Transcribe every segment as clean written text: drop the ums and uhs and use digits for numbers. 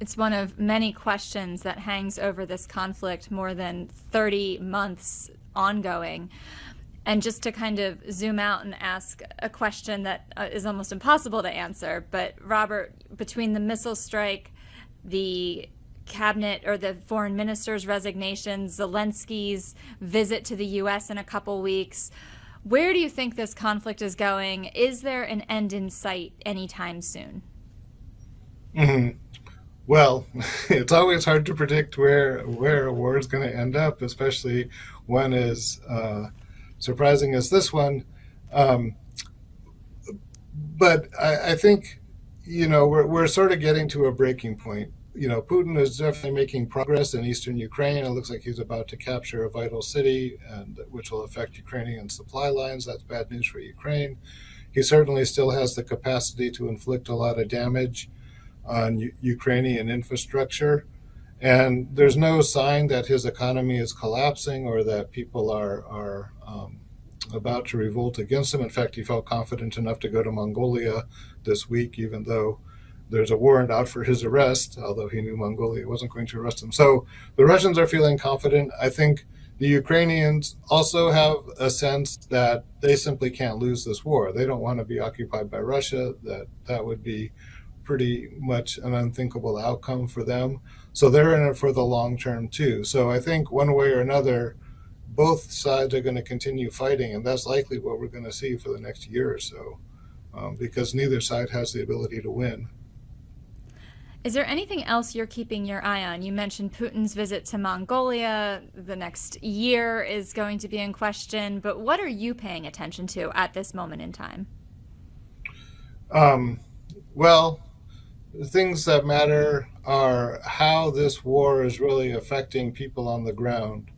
It's one of many questions that hangs over this conflict, more than 30 months ongoing. And just to kind of zoom out and ask a question that is almost impossible to answer, but Robert, between the missile strike, the cabinet or the foreign minister's resignation, Zelensky's visit to the US in a couple weeks, where do you think this conflict is going? Is there an end in sight anytime soon? hmm Well, it's always hard to predict where a war is going to end up, especially one as surprising as this one. Um, but I think we're sort of getting to a breaking point. Putin is definitely making progress in eastern Ukraine. It looks like he's about to capture a vital city, and which will affect Ukrainian supply lines. That's bad news for Ukraine. He certainly still has the capacity to inflict a lot of damage on Ukrainian infrastructure. And there's no sign that his economy is collapsing or that people are about to revolt against him. In fact, he felt confident enough to go to Mongolia this week, even though there's a warrant out for his arrest, although he knew Mongolia wasn't going to arrest him. So the Russians are feeling confident. I think the Ukrainians also have a sense that they simply can't lose this war. They don't want to be occupied by Russia. That would be pretty much an unthinkable outcome for them. So they're in it for the long term too. So I think one way or another, both sides are going to continue fighting, and that's likely what we're going to see for the next year or so, because neither side has the ability to win. Is there anything else you're keeping your eye on? You mentioned Putin's visit to Mongolia. The next year is going to be in question, but what are you paying attention to at this moment in time? Um, well, the things that matter are how this war is really affecting people on the ground.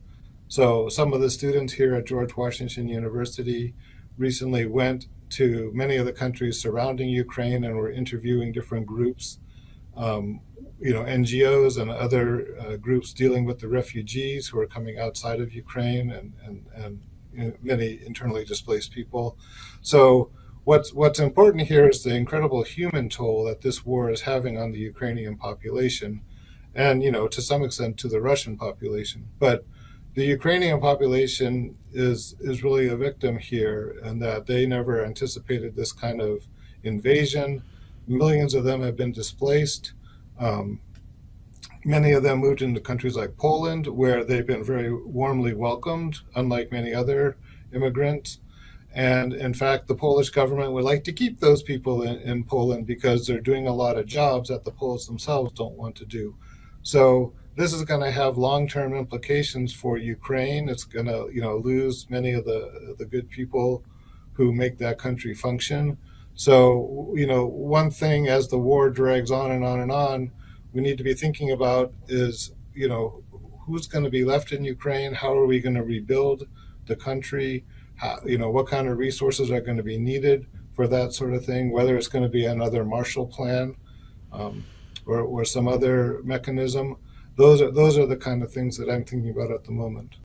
So, some of the students here at George Washington University recently went to many of the countries surrounding Ukraine and were interviewing different groups, um, NGOs and other groups dealing with the refugees who are coming outside of Ukraine and many internally displaced people. So, what's important here is the incredible human toll that this war is having on the Ukrainian population, and to some extent to the Russian population. But the Ukrainian population is really a victim here, and that they never anticipated this kind of invasion. Millions of them have been displaced. Um, Many of them moved into countries like Poland, where they've been very warmly welcomed, unlike many other immigrants. And in fact, the Polish government would like to keep those people in Poland because they're doing a lot of jobs that the Poles themselves don't want to do. So this is going to have long-term implications for Ukraine. It's going to, lose many of the good people who make that country function. So, one thing as the war drags on and on and on, we need to be thinking about is, who's going to be left in Ukraine? How are we going to rebuild the country? What kind of resources are going to be needed for that sort of thing? Whether it's going to be another Marshall Plan, um, or some other mechanism. Those are the kind of things that I'm thinking about at the moment.